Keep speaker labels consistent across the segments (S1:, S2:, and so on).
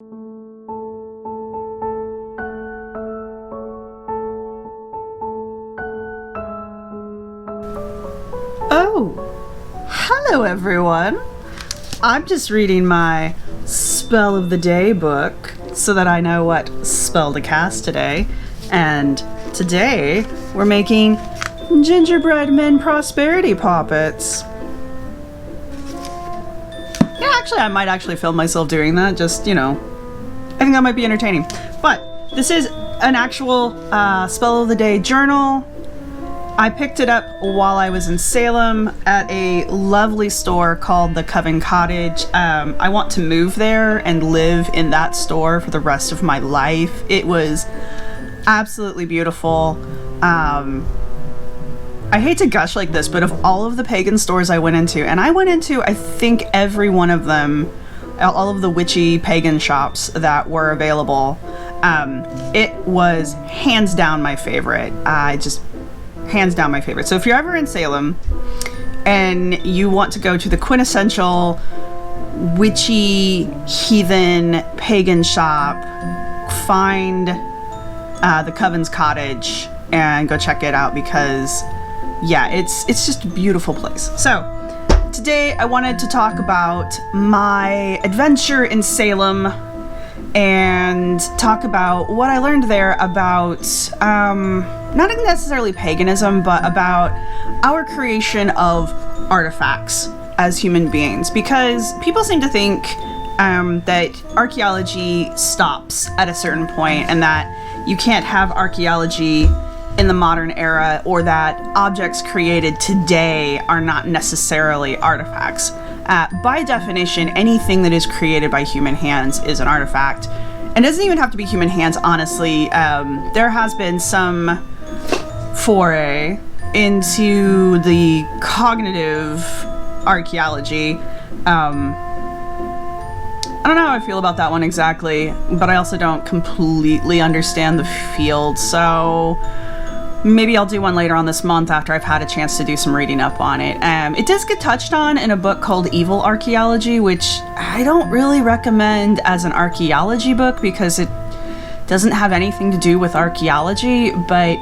S1: Oh, hello everyone. I'm just reading my Spell of the Day book so that I know what spell to cast today. And today we're making gingerbread men prosperity poppets. Yeah, actually I might actually film myself doing that, just, you know, I think that might be entertaining. But this is an actual Spell of the Day journal. I picked it up while I was in Salem at a lovely store called the Coven Cottage. I want to move there and live in that store for the rest of my life. It was absolutely beautiful. I hate to gush like this, but of all of the pagan stores I went into, and I went into, I think, every one of them, all of the witchy pagan shops that were available, it was hands down my favorite. Hands down my favorite. So if you're ever in Salem and you want to go to the quintessential witchy, heathen, pagan shop, find the Coven's Cottage and go check it out, because yeah, it's just a beautiful place. So today I wanted to talk about my adventure in Salem and talk about what I learned there about not necessarily paganism, but about our creation of artifacts as human beings, because people seem to think that archaeology stops at a certain point and that you can't have archaeology in the modern era, or that objects created today are not necessarily artifacts. By definition, anything that is created by human hands is an artifact. And it doesn't even have to be human hands, honestly. There has been some foray into the cognitive archaeology. I don't know how I feel about that one exactly, but I also don't completely understand the field, so maybe I'll do one later on this month after I've had a chance to do some reading up on it. It does get touched on in a book called Evil Archaeology, which I don't really recommend as an archaeology book because it doesn't have anything to do with archaeology, but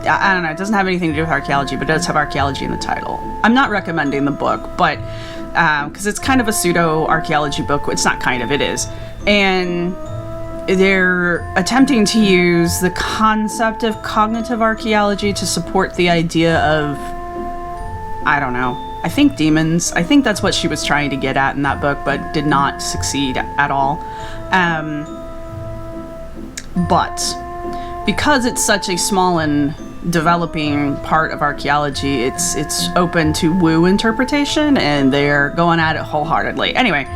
S1: I don't know, it doesn't have anything to do with archaeology, but it does have archaeology in the title. I'm not recommending the book, but because it's kind of a pseudo-archaeology book. It's not kind of, it is. And they're attempting to use the concept of cognitive archaeology to support the idea of, I don't know, I think demons. I think that's what she was trying to get at in that book, but did not succeed at all. But because it's such a small and developing part of archaeology, it's open to woo interpretation, and they're going at it wholeheartedly. Anyway,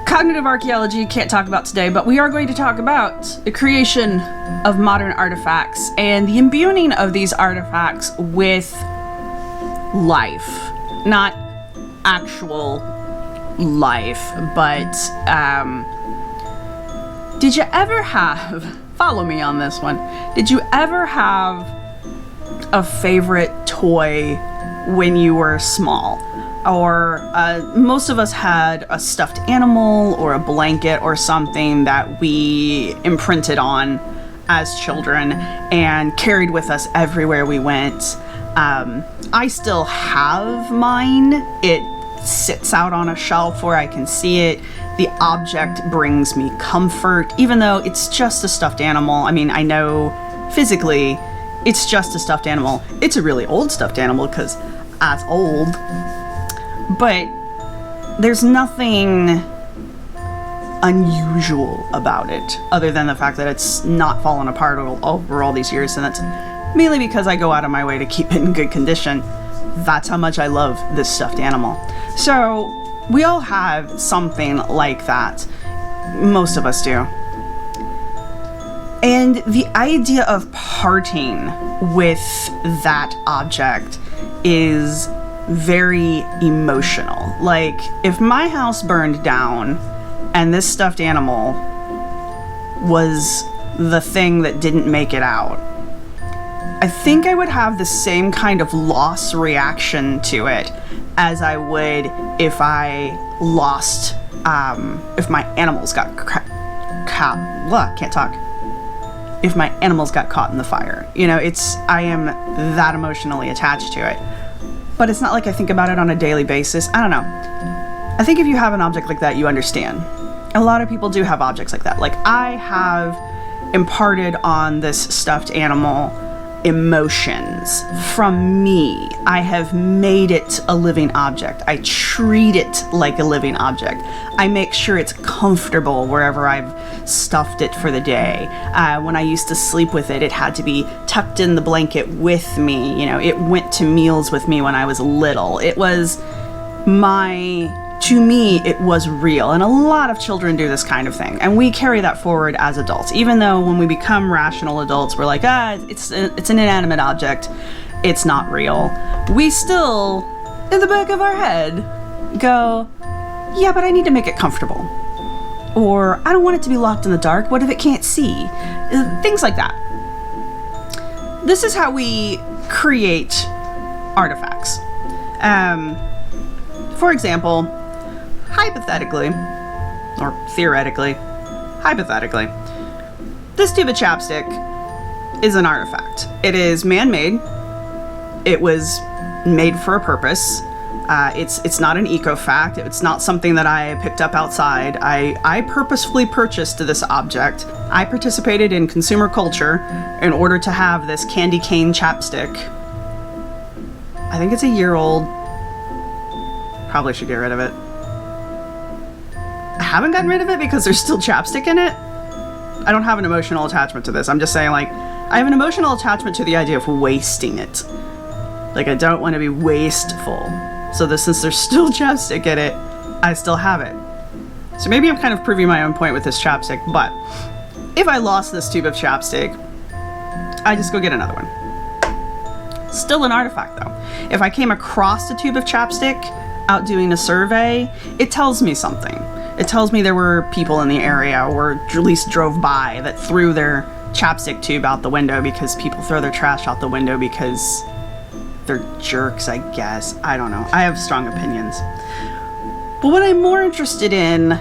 S1: cognitive archaeology can't talk about today, but we are going to talk about the creation of modern artifacts and the imbuing of these artifacts with life. Not actual life, but did you ever have, follow me on this one, did you ever have a favorite toy when you were small? Or most of us had a stuffed animal or a blanket or something that we imprinted on as children and carried with us everywhere we went. I still have mine. It sits out on a shelf where I can see it. The object brings me comfort, even though it's just a stuffed animal. I mean, I know physically it's just a stuffed animal. It's a really old stuffed animal because it's old. But there's nothing unusual about it other than the fact that it's not fallen apart over all these years, and that's mainly because I go out of my way to keep it in good condition. That's how much I love this stuffed animal. So we all have something like that. Most of us do. And the idea of parting with that object is very emotional. Like, if my house burned down and this stuffed animal was the thing that didn't make it out, I think I would have the same kind of loss reaction to it as I would if I lost if my animals got can't talk. If my animals got caught in the fire. You know, I am that emotionally attached to it. But it's not like I think about it on a daily basis. I don't know. I think if you have an object like that, you understand. A lot of people do have objects like that. Like, I have imparted on this stuffed animal emotions from me. I have made it a living object. I treat it like a living object. I make sure it's comfortable wherever I've stuffed it for the day. When I used to sleep with it, it had to be tucked in the blanket with me. You know, it went to meals with me when I was little. It was to me, it was real. And a lot of children do this kind of thing. And we carry that forward as adults. Even though when we become rational adults, we're like, it's an inanimate object. It's not real. We still, in the back of our head, go, yeah, but I need to make it comfortable. Or, I don't want it to be locked in the dark. What if it can't see? Things like that. This is how we create artifacts. For example, hypothetically, or theoretically, hypothetically, this tube of chapstick is an artifact. It is man-made. It was made for a purpose. It's not an eco-fact. It's not something that I picked up outside. I purposefully purchased this object. I participated in consumer culture in order to have this candy cane chapstick. I think it's a year old. Probably should get rid of it. I haven't gotten rid of it because there's still chapstick in it. I don't have an emotional attachment to this. I'm just saying, like, I have an emotional attachment to the idea of wasting it. Like, I don't want to be wasteful. So since there's still chapstick in it, I still have it. So maybe I'm kind of proving my own point with this chapstick, but if I lost this tube of chapstick, I just go get another one. Still an artifact, though. If I came across a tube of chapstick out doing a survey, it tells me something. It tells me there were people in the area, or at least drove by, that threw their chapstick tube out the window because people throw their trash out the window because they're jerks, I guess. I don't know. I have strong opinions. But what I'm more interested in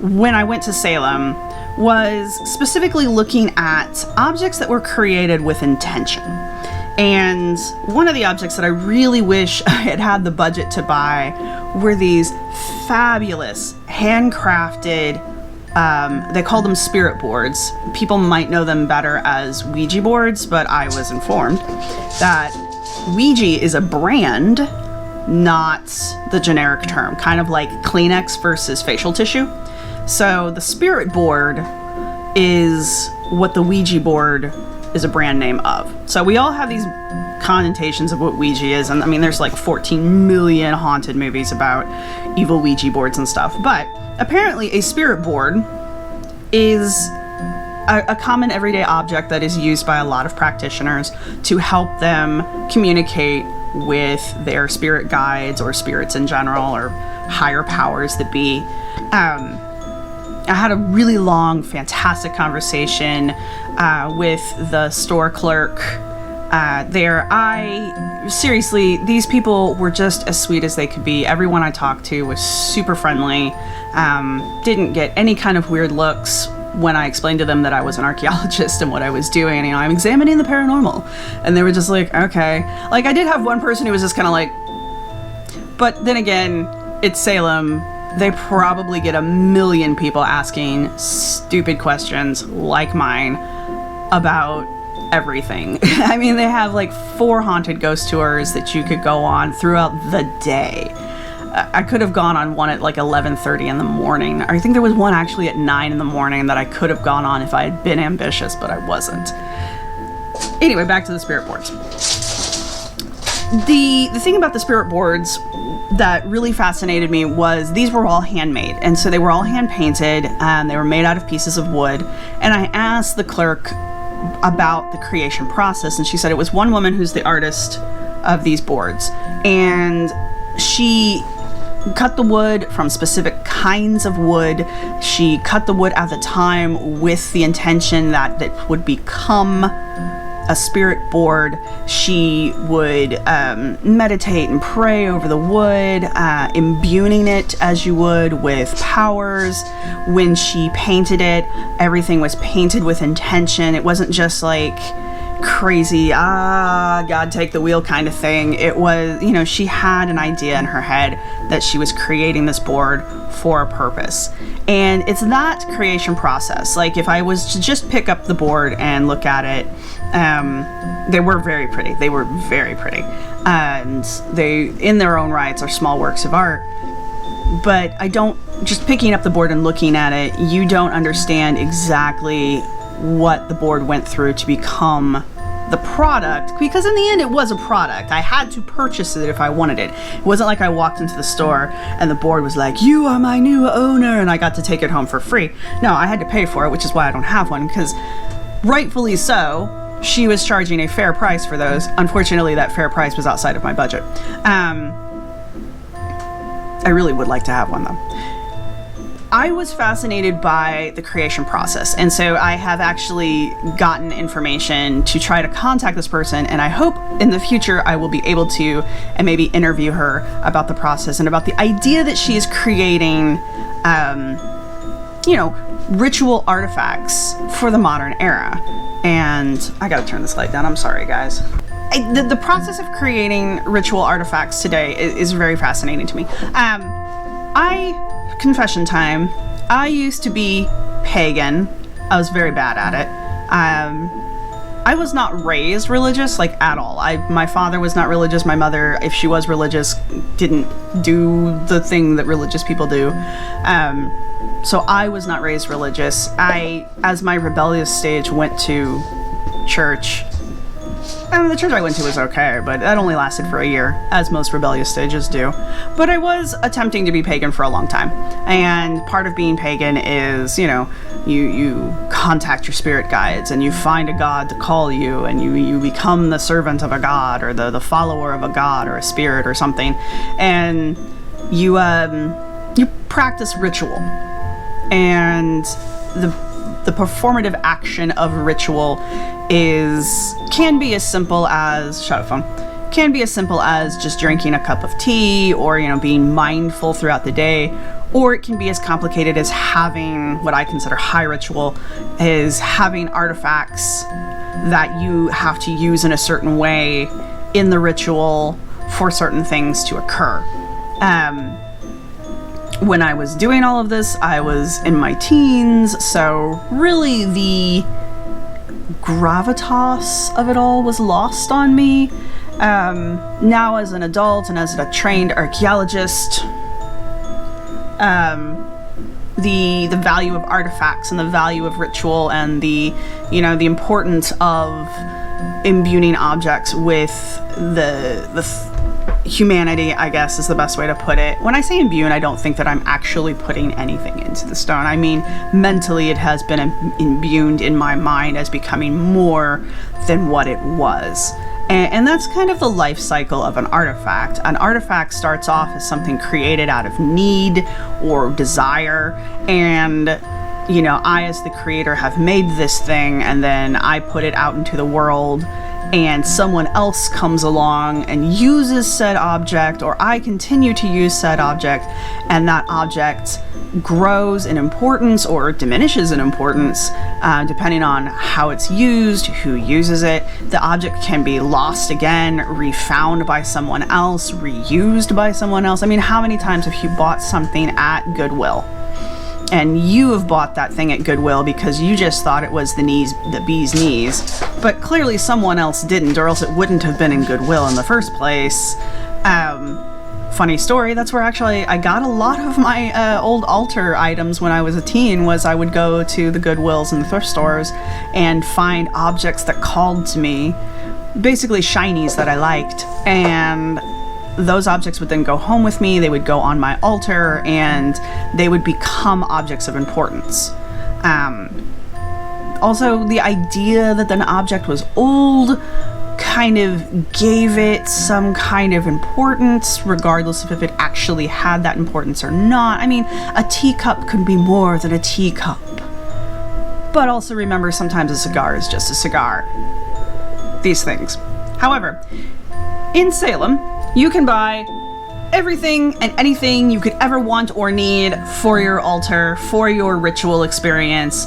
S1: when I went to Salem was specifically looking at objects that were created with intention. And one of the objects that I really wish I had had the budget to buy were these fabulous, handcrafted, they call them spirit boards. People might know them better as Ouija boards, but I was informed that Ouija is a brand, not the generic term, kind of like Kleenex versus facial tissue. So the spirit board is what the Ouija board is a brand name of. So we all have these connotations of what Ouija is, and I mean, there's like 14 million haunted movies about evil Ouija boards and stuff, but apparently a spirit board is a common everyday object that is used by a lot of practitioners to help them communicate with their spirit guides or spirits in general, or higher powers that be. I had a really long, fantastic conversation with the store clerk there. Seriously, these people were just as sweet as they could be. Everyone I talked to was super friendly. Didn't get any kind of weird looks when I explained to them that I was an archaeologist and what I was doing. You know, I'm examining the paranormal. And they were just like, okay. Like, I did have one person who was just kind of like, but then again, it's Salem. They probably get a million people asking stupid questions like mine about everything. I mean, they have like 4 haunted ghost tours that you could go on throughout the day. I could have gone on one at like 11:30 in the morning. I think there was one actually at 9 in the morning that I could have gone on if I had been ambitious, but I wasn't. Anyway, back to the spirit boards. The thing about the spirit boards that really fascinated me was these were all handmade, and so they were all hand painted, and they were made out of pieces of wood. And I asked the clerk about the creation process, and she said it was one woman who's the artist of these boards, and she cut the wood from specific kinds of wood. She cut the wood at the time with the intention that it would become a spirit board. She would meditate and pray over the wood, imbuing it as you would with powers. When she painted it, everything was painted with intention. It wasn't just like crazy, God take the wheel kind of thing. It was, you know, she had an idea in her head that she was creating this board for a purpose. And it's that creation process. Like, if I was to just pick up the board and look at it, they were very pretty. They were very pretty. And they, in their own rights, are small works of art. But I don't, just picking up the board and looking at it, you don't understand exactly what the board went through to become the product, because in the end it was a product. I had to purchase it if I wanted it. It wasn't like I walked into the store and the board was like, "You are my new owner," and I got to take it home for free. No, I had to pay for it, which is why I don't have one, because rightfully so, she was charging a fair price for those. Unfortunately, that fair price was outside of my budget. I really would like to have one though. I was fascinated by the creation process, and so I have actually gotten information to try to contact this person, and I hope in the future I will be able to and maybe interview her about the process and about the idea that she is creating, you know, ritual artifacts for the modern era. And I gotta turn this light down, I'm sorry guys. The process of creating ritual artifacts today is very fascinating to me. Confession time, I used to be pagan. I was very bad at it. I was not raised religious, like, at all. My father was not religious. My mother, if she was religious, didn't do the thing that religious people do. So I was not raised religious. As my rebellious stage, went to church. And the church I went to was okay, but that only lasted for a year, as most rebellious stages do. But I was attempting to be pagan for a long time. And part of being pagan is, you know, you contact your spirit guides and you find a god to call you, and you become the servant of a god, or the follower of a god or a spirit or something. And you practice ritual. And the performative action of ritual can be as simple as just drinking a cup of tea, or, you know, being mindful throughout the day, or it can be as complicated as having what I consider high ritual, is having artifacts that you have to use in a certain way in the ritual for certain things to occur. When I was doing all of this, I was in my teens, so really the gravitas of it all was lost on me. Now as an adult and as a trained archaeologist, the value of artifacts and the value of ritual and the importance of imbuing objects with the humanity, I guess, is the best way to put it. When I say imbuing, I don't think that I'm actually putting anything into the stone. I mean, mentally it has been imbued in my mind as becoming more than what it was. And that's kind of the life cycle of an artifact. An artifact starts off as something created out of need or desire, and, you know, I as the creator have made this thing, and then I put it out into the world, and someone else comes along and uses said object, or I continue to use said object, and that object grows in importance or diminishes in importance, depending on how it's used, who uses it. The object can be lost again, refound by someone else, reused by someone else. I mean, how many times have you bought something at Goodwill? And you have bought that thing at Goodwill because you just thought it was the bee's knees, but clearly someone else didn't, or else it wouldn't have been in Goodwill in the first place. Funny story, that's where actually I got a lot of my old altar items when I was a teen. Was I would go to the Goodwills and the thrift stores and find objects that called to me, basically shinies that I liked, and those objects would then go home with me, they would go on my altar, and they would become objects of importance. Also, the idea that an object was old kind of gave it some kind of importance, regardless of if it actually had that importance or not. I mean, a teacup could be more than a teacup. But also remember, sometimes a cigar is just a cigar. these things. However, in Salem, you can buy everything and anything you could ever want or need for your altar, for your ritual experience.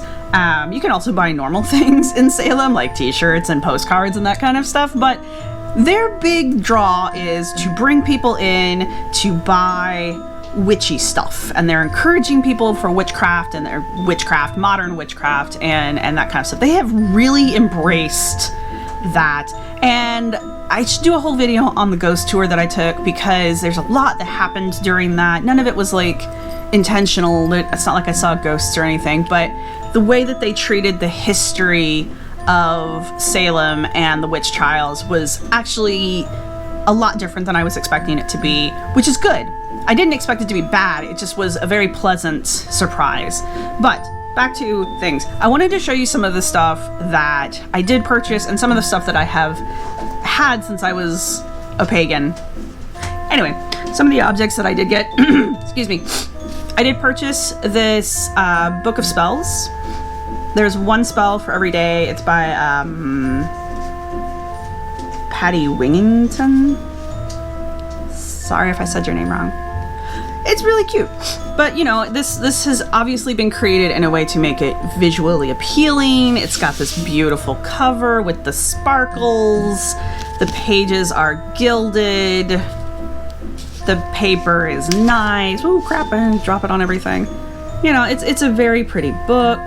S1: You can also buy normal things in Salem, like t-shirts and postcards and that kind of stuff, but their big draw is to bring people in to buy witchy stuff, and they're encouraging people for witchcraft and their witchcraft, modern witchcraft, and that kind of stuff. They have really embraced that, and I should do a whole video on the ghost tour that I took, because there's a lot that happened during that. None of it was like intentional. It's not like I saw ghosts or anything, but the way that they treated the history of Salem and the witch trials was actually a lot different than I was expecting it to be, which is good. I didn't expect it to be bad, it just was a very pleasant surprise. But back to things. I wanted to show you some of the stuff that I did purchase and some of the stuff that I have had since I was a pagan. Anyway, some of the objects that I did get, excuse me, I did purchase this book of spells. There's one spell for every day. It's by Patty Wingington. Sorry if I said your name wrong. It's really cute. But, you know, this has obviously been created in a way to make it visually appealing. It's got this beautiful cover with the sparkles. The pages are gilded. The paper is nice. Ooh, crap, I drop it on everything. You know, it's a very pretty book.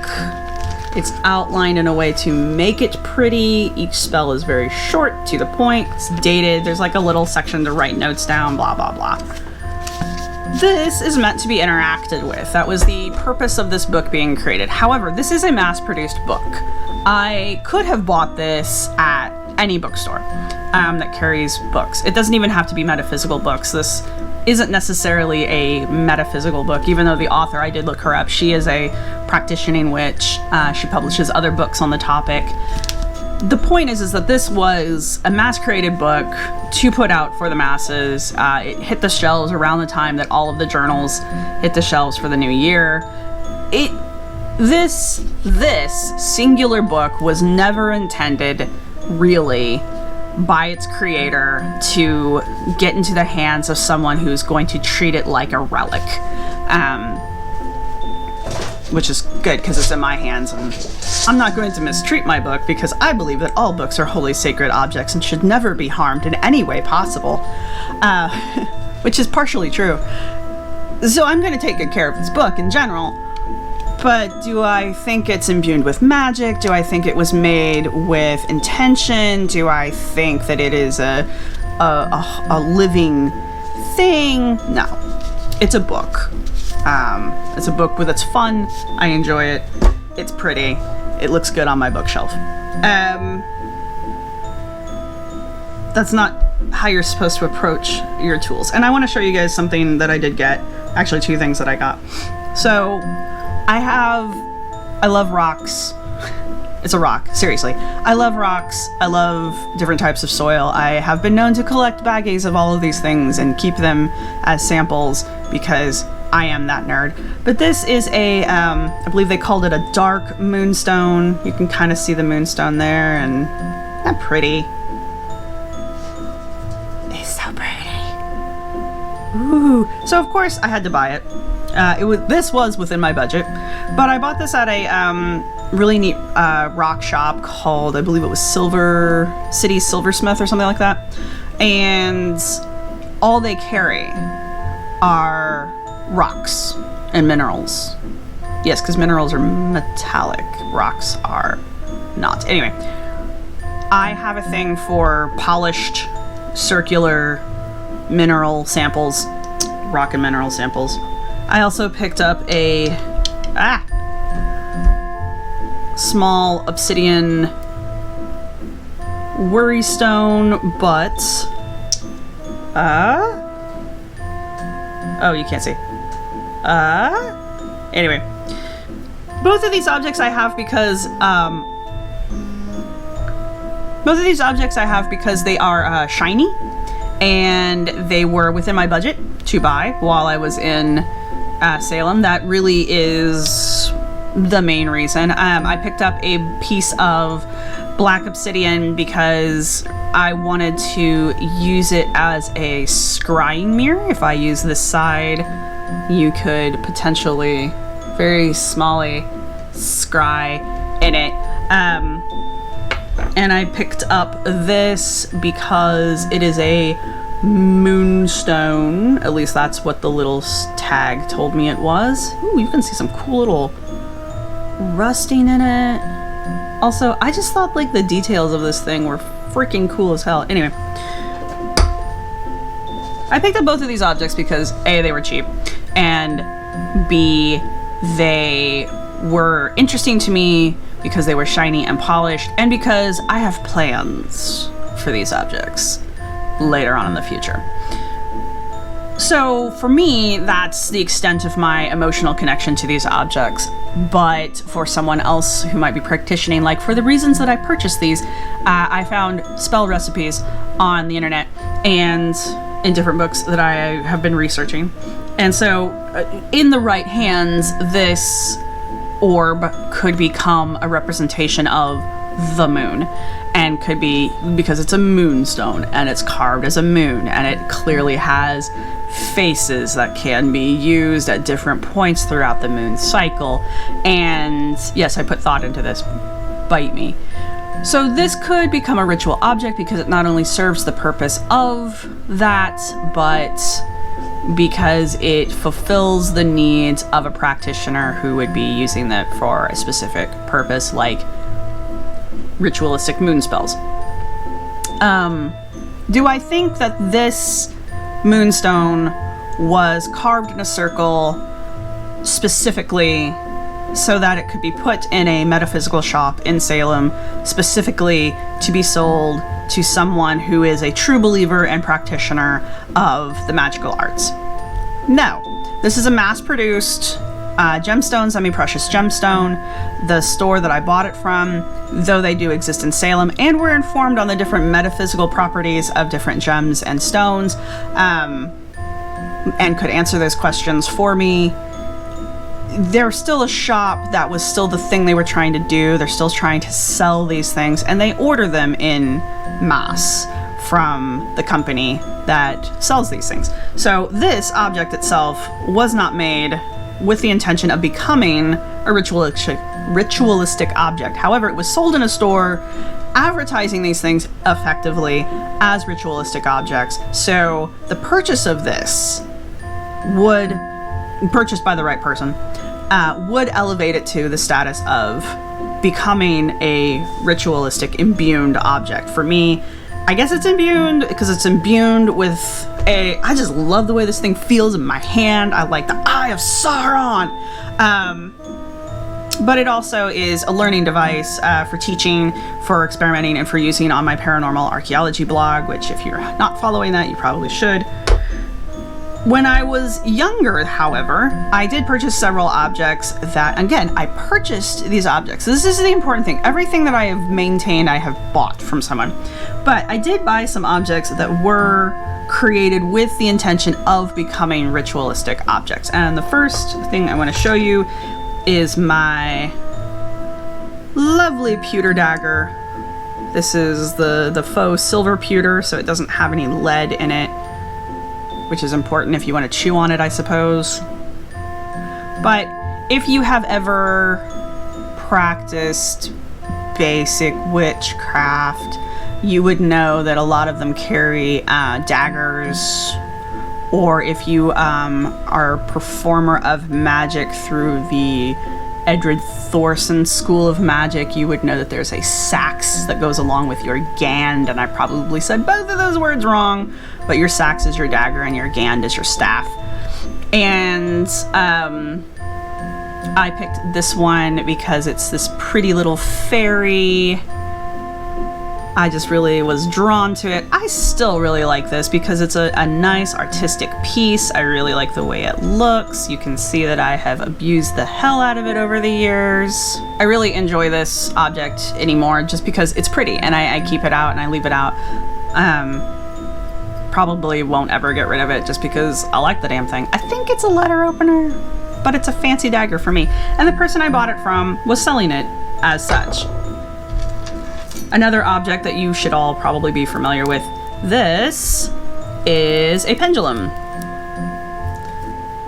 S1: It's outlined in a way to make it pretty. Each spell is very short, to the point. It's dated. There's like a little section to write notes down, blah, blah, blah. This is meant to be interacted with. That was the purpose of this book being created. However, this is a mass-produced book. I could have bought this at any bookstore that carries books. It doesn't even have to be metaphysical books. This isn't necessarily a metaphysical book, even though the author, I did look her up, she is a practicing witch. She publishes other books on the topic. The point is that this was a mass-created book to put out for the masses. It hit the shelves around the time that all of the journals hit the shelves for the new year. This singular book was never intended, really, by its creator to get into the hands of someone who's going to treat it like a relic. Which is good, because it's in my hands, and I'm not going to mistreat my book, because I believe that all books are holy sacred objects and should never be harmed in any way possible. Which is partially true. So I'm going to take good care of this book in general, but do I think it's imbued with magic? Do I think it was made with intention? Do I think that it is a living thing? No. It's a book. It's a book that's fun. I enjoy it. It's pretty. It looks good on my bookshelf. That's not how you're supposed to approach your tools. And I want to show you guys something that I did get. Actually, two things that I got. So, I love rocks. It's a rock, seriously. I love rocks. I love different types of soil. I have been known to collect baggies of all of these things and keep them as samples because I am that nerd. But this is a, I believe they called it a dark moonstone. You can kind of see the moonstone there, and that's pretty. It's so pretty. Ooh. So of course I had to buy it. This was within my budget, but I bought this at a really neat rock shop called, I believe it was Silversmith or something like that. And all they carry are rocks and minerals. Yes, because minerals are metallic, rocks are not. Anyway, I have a thing for polished circular mineral samples, rock and mineral samples. I also picked up a small obsidian worry stone, but oh, you can't see. Anyway, both of these objects I have because they are shiny, and they were within my budget to buy while I was in Salem. That really is the main reason. I picked up a piece of black obsidian because I wanted to use it as a scrying mirror. If I use this side, you could potentially very smally scry in it. And I picked up this because it is a moonstone. At least that's what the little tag told me it was. Ooh, you can see some cool little rusting in it. Also, I just thought like the details of this thing were freaking cool as hell. Anyway, I picked up both of these objects because A, they were cheap, and B, they were interesting to me because they were shiny and polished, and because I have plans for these objects later on in the future. So for me, that's the extent of my emotional connection to these objects. But for someone else who might be practicing, like for the reasons that I purchased these, I found spell recipes on the internet and in different books that I have been researching. And so in the right hands, this orb could become a representation of the moon, and could be, because it's a moonstone and it's carved as a moon and it clearly has faces that can be used at different points throughout the moon cycle. And yes, I put thought into this. Bite me. So this could become a ritual object because it not only serves the purpose of that, but because it fulfills the needs of a practitioner who would be using that for a specific purpose, like ritualistic moon spells. Do I think that this moonstone was carved in a circle specifically so that it could be put in a metaphysical shop in Salem, specifically to be sold to someone who is a true believer and practitioner of the magical arts? No. This is a mass-produced gemstone, semi-precious gemstone. The store that I bought it from, though they do exist in Salem, and we're informed on the different metaphysical properties of different gems and stones, and could answer those questions for me. They're still a shop. That was still the thing they were trying to do. They're still trying to sell these things, and they order them in mass from the company that sells these things. So this object itself was not made with the intention of becoming a ritualistic object. However, it was sold in a store advertising these things effectively as ritualistic objects. So the purchase of this would, purchased by the right person, would elevate it to the status of becoming a ritualistic imbued object. For me, I guess it's imbued because it's imbued with I just love the way this thing feels in my hand. I like the Eye of Sauron. But it also is a learning device for teaching, for experimenting, and for using on my paranormal archaeology blog, which if you're not following that, you probably should. When I was younger, however, I did purchase several objects that, again, I purchased these objects. This is the important thing. Everything that I have maintained, I have bought from someone. But I did buy some objects that were created with the intention of becoming ritualistic objects. And the first thing I want to show you is my lovely pewter dagger. This is the faux silver pewter, so it doesn't have any lead in it, which is important if you want to chew on it, I suppose. But if you have ever practiced basic witchcraft, you would know that a lot of them carry daggers, or if you are a performer of magic through the Edred Thorson School of Magic, you would know that there's a sax that goes along with your gand, and I probably said both of those words wrong, but your sax is your dagger and your gand is your staff. And I picked this one because it's this pretty little fairy. I just really was drawn to it. I still really like this because it's a nice artistic piece. I really like the way it looks. You can see that I have abused the hell out of it over the years. I really enjoy this object anymore just because it's pretty, and I keep it out and I leave it out. Probably won't ever get rid of it just because I like the damn thing. I think it's a letter opener, but it's a fancy dagger for me. And the person I bought it from was selling it as such. Another object that you should all probably be familiar with. This is a pendulum.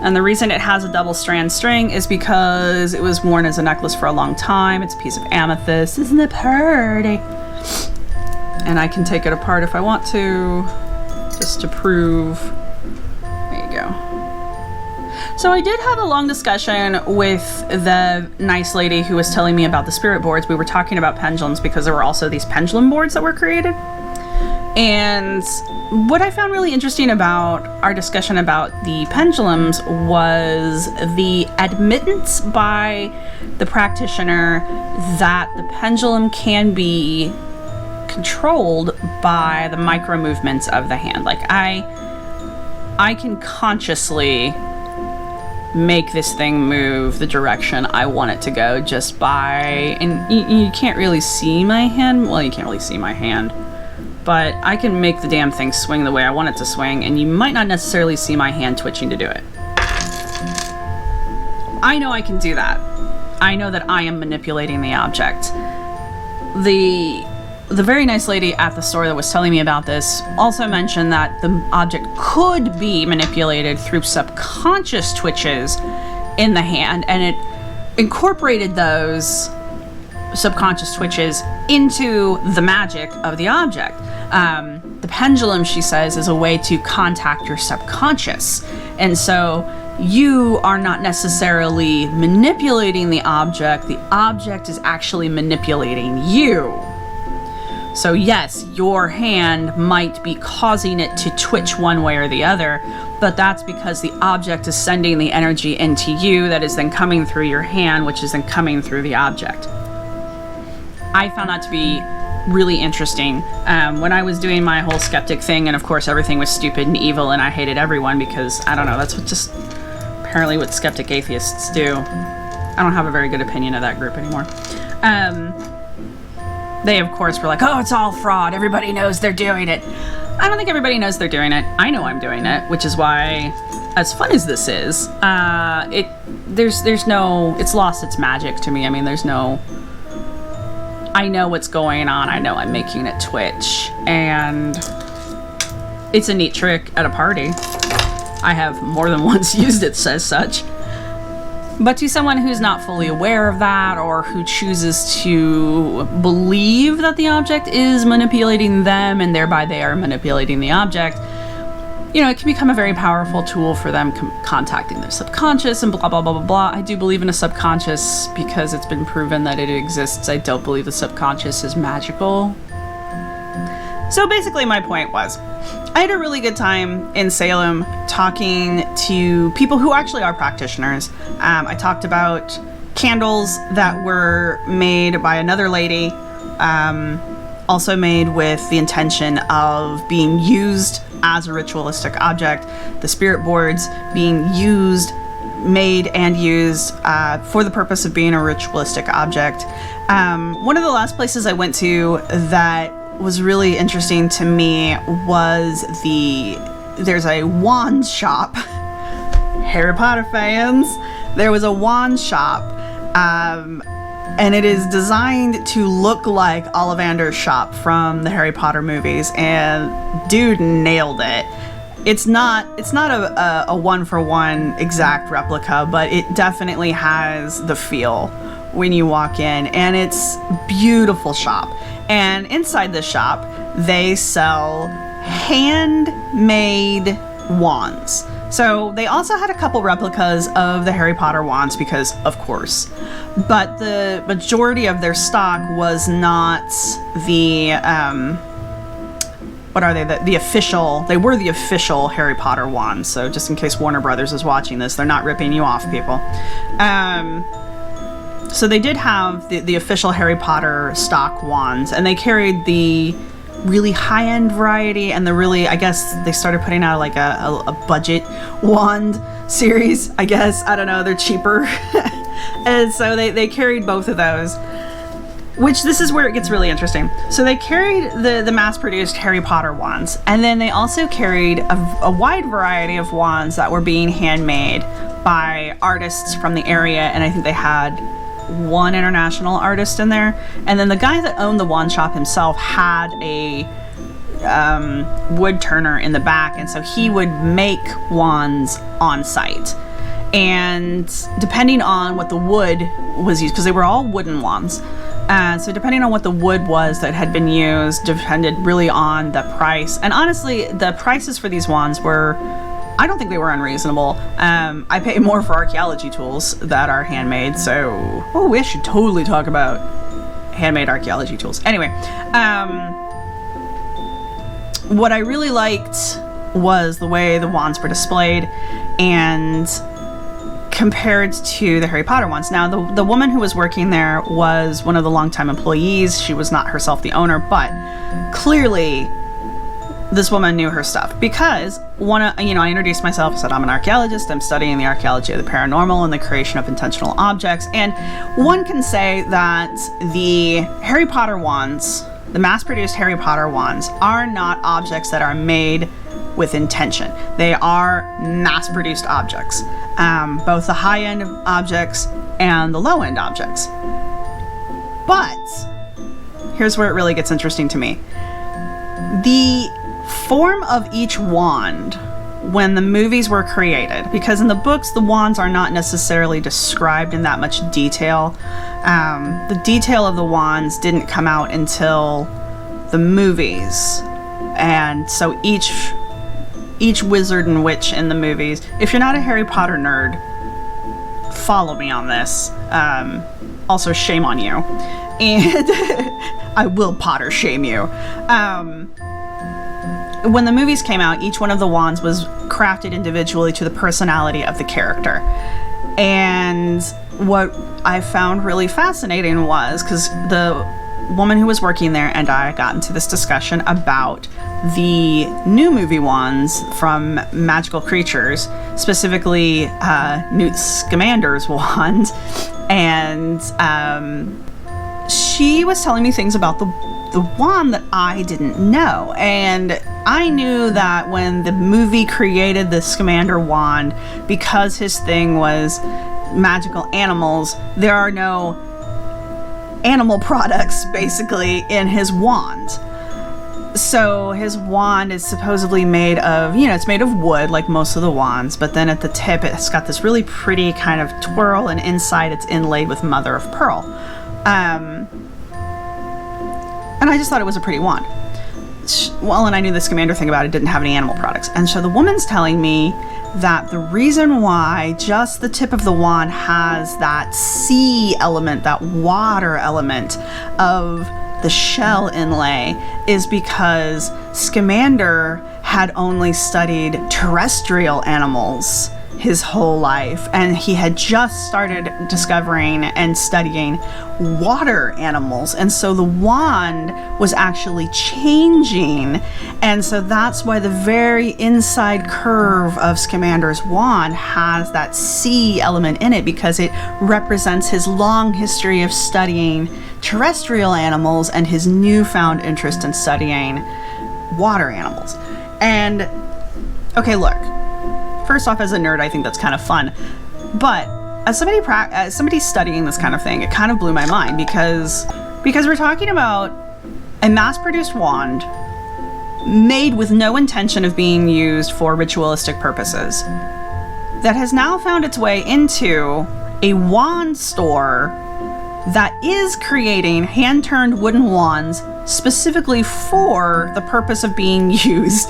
S1: And the reason it has a double strand string is because it was worn as a necklace for a long time. It's a piece of amethyst. Isn't it pretty? And I can take it apart if I want to, just to prove. There you go. So I did have a long discussion with the nice lady who was telling me about the spirit boards. We were talking about pendulums because there were also these pendulum boards that were created. And what I found really interesting about our discussion about the pendulums was the admittance by the practitioner that the pendulum can be controlled by the micro movements of the hand. Like I can consciously make this thing move the direction I want it to go just by, and you can't really see my hand. Well, you can't really see my hand, but I can make the damn thing swing the way I want it to swing, and you might not necessarily see my hand twitching to do it. I know I can do that. I know that I am manipulating the object. The very nice lady at the store that was telling me about this also mentioned that the object could be manipulated through subconscious twitches in the hand, and it incorporated those subconscious twitches into the magic of the object. The pendulum, she says, is a way to contact your subconscious. And so you are not necessarily manipulating the object is actually manipulating you. So yes, your hand might be causing it to twitch one way or the other, but that's because the object is sending the energy into you that is then coming through your hand, which is then coming through the object. I found that to be really interesting. When I was doing my whole skeptic thing, and of course everything was stupid and evil and I hated everyone because, I don't know, that's what just apparently what skeptic atheists do. I don't have a very good opinion of that group anymore. They, of course, were like, oh, it's all fraud. Everybody knows they're doing it. I don't think everybody knows they're doing it. I know I'm doing it, which is why, as fun as this is, there's no, it's lost its magic to me. I mean, there's no, I know what's going on. I know I'm making it twitch. And it's a neat trick at a party. I have more than once used it as such. But to someone who's not fully aware of that, or who chooses to believe that the object is manipulating them and thereby they are manipulating the object, you know, it can become a very powerful tool for them contacting their subconscious and blah, blah, blah, blah, blah. I do believe in a subconscious because it's been proven that it exists. I don't believe the subconscious is magical. So basically my point was, I had a really good time in Salem talking to people who actually are practitioners. I talked about candles that were made by another lady, also made with the intention of being used as a ritualistic object. The spirit boards being made and used for the purpose of being a ritualistic object. One of the last places I went to that was really interesting to me was there's a wand shop. Harry Potter fans, there was a wand shop, and it is designed to look like Ollivander's shop from the Harry Potter movies, and dude nailed it. It's not a one-for-one exact replica, but it definitely has the feel when you walk in, and it's a beautiful shop. And inside the shop, they sell handmade wands. So they also had a couple replicas of the Harry Potter wands because, of course. But the majority of their stock was not the, what are they? The official, they were the official Harry Potter wands. So just in case Warner Brothers is watching this, they're not ripping you off, people. So they did have the official Harry Potter stock wands, and they carried the really high-end variety and the really, I guess they started putting out like a budget wand series, I guess. I don't know, they're cheaper. And so they carried both of those, which this is where it gets really interesting. So they carried the mass-produced Harry Potter wands, and then they also carried a wide variety of wands that were being handmade by artists from the area, and I think they had one international artist in there. And then the guy that owned the wand shop himself had a wood turner in the back, and so he would make wands on site. And depending on what the wood was used, because they were all wooden wands, so depending on what the wood was that had been used depended really on the price. And honestly, the prices for these wands were, I don't think they were unreasonable. I pay more for archaeology tools that are handmade, so we should totally talk about handmade archaeology tools. Anyway, what I really liked was the way the wands were displayed and compared to the Harry Potter ones. Now, the woman who was working there was one of the longtime employees. She was not herself the owner, but clearly this woman knew her stuff, because I introduced myself, said I'm an archaeologist, I'm studying the archaeology of the paranormal and the creation of intentional objects. And one can say that the Harry Potter wands, the mass-produced Harry Potter wands, are not objects that are made with intention. They are mass-produced objects, both the high-end objects and the low-end objects. But here's where it really gets interesting to me. The form of each wand when the movies were created, because in the books the wands are not necessarily described in that much detail. The detail of the wands didn't come out until the movies, and so each wizard and witch in the movies, if you're not a Harry Potter nerd, follow me on this. Also, shame on you. And I will Potter shame you. When the movies came out, each one of the wands was crafted individually to the personality of the character. And what I found really fascinating was, because the woman who was working there and I got into this discussion about the new movie wands from Magical Creatures, specifically Newt Scamander's wand, and she was telling me things about the wand that I didn't know. And I knew that when the movie created the Scamander wand, because his thing was magical animals, there are no animal products basically in his wand. So his wand is supposedly made of, it's made of wood like most of the wands, but then at the tip it's got this really pretty kind of twirl, and inside it's inlaid with mother of pearl. And I just thought it was a pretty wand. Well, and I knew the Scamander thing about it didn't have any animal products. And so the woman's telling me that the reason why just the tip of the wand has that sea element, that water element of the shell inlay, is because Scamander had only studied terrestrial animals his whole life, and he had just started discovering and studying water animals, and so the wand was actually changing. And so that's why the very inside curve of Scamander's wand has that sea element in it, because it represents his long history of studying terrestrial animals and his newfound interest in studying water animals. And okay, look, first off, as a nerd, I think that's kind of fun, but as somebody studying this kind of thing, it kind of blew my mind, because we're talking about a mass-produced wand made with no intention of being used for ritualistic purposes that has now found its way into a wand store that is creating hand-turned wooden wands specifically for the purpose of being used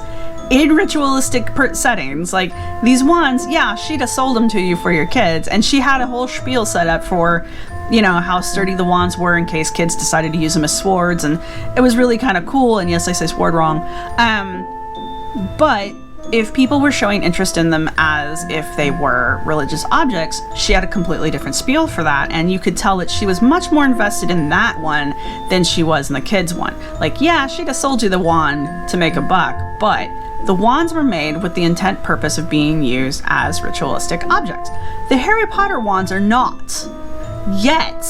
S1: in ritualistic settings. Like, these wands, yeah, she'd have sold them to you for your kids, and she had a whole spiel set up for, how sturdy the wands were in case kids decided to use them as swords, and it was really kind of cool. And yes, I say sword wrong. But if people were showing interest in them as if they were religious objects, she had a completely different spiel for that, and you could tell that she was much more invested in that one than she was in the kids one. Like, yeah, she'd have sold you the wand to make a buck, but the wands were made with the intent purpose of being used as ritualistic objects. The Harry Potter wands are not. Yet,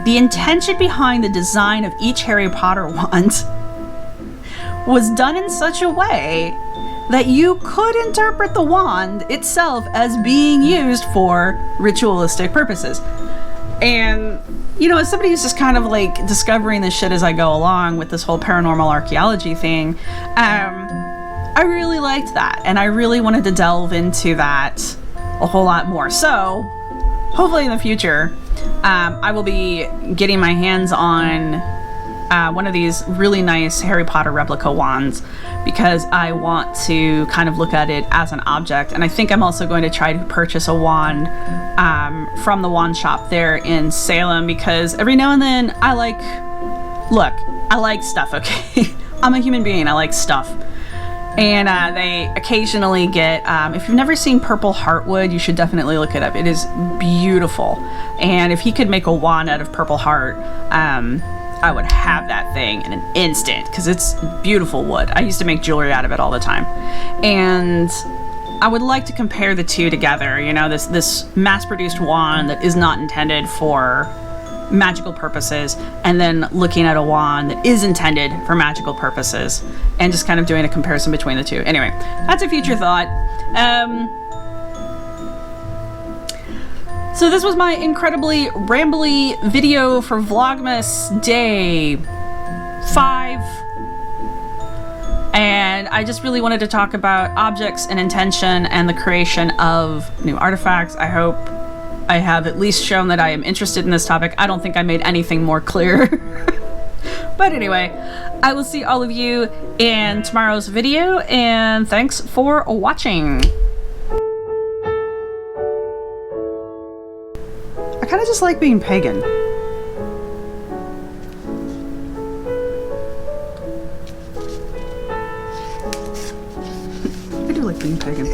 S1: the intention behind the design of each Harry Potter wand was done in such a way that you could interpret the wand itself as being used for ritualistic purposes. And, you know, as somebody who's just kind of like discovering this shit as I go along with this whole paranormal archaeology thing, I really liked that. And I really wanted to delve into that a whole lot more. So, hopefully in the future, I will be getting my hands on one of these really nice Harry Potter replica wands, because I want to kind of look at it as an object. And I think I'm also going to try to purchase a wand from the wand shop there in Salem, because every now and then I like stuff, okay? I'm a human being, I like stuff. And they occasionally get, if you've never seen purple heartwood, you should definitely look it up. It is beautiful. And if he could make a wand out of purple heart, I would have that thing in an instant, because it's beautiful wood. I used to make jewelry out of it all the time. And I would like to compare the two together, you know, this mass-produced wand that is not intended for magical purposes, and then looking at a wand that is intended for magical purposes, and just kind of doing a comparison between the two. Anyway, that's a future thought. So this was my incredibly rambly video for Vlogmas Day 5. And I just really wanted to talk about objects and intention and the creation of new artifacts. I hope I have at least shown that I am interested in this topic. I don't think I made anything more clear. But anyway, I will see all of you in tomorrow's video, and thanks for watching. I kind of just like being pagan. I do like being pagan.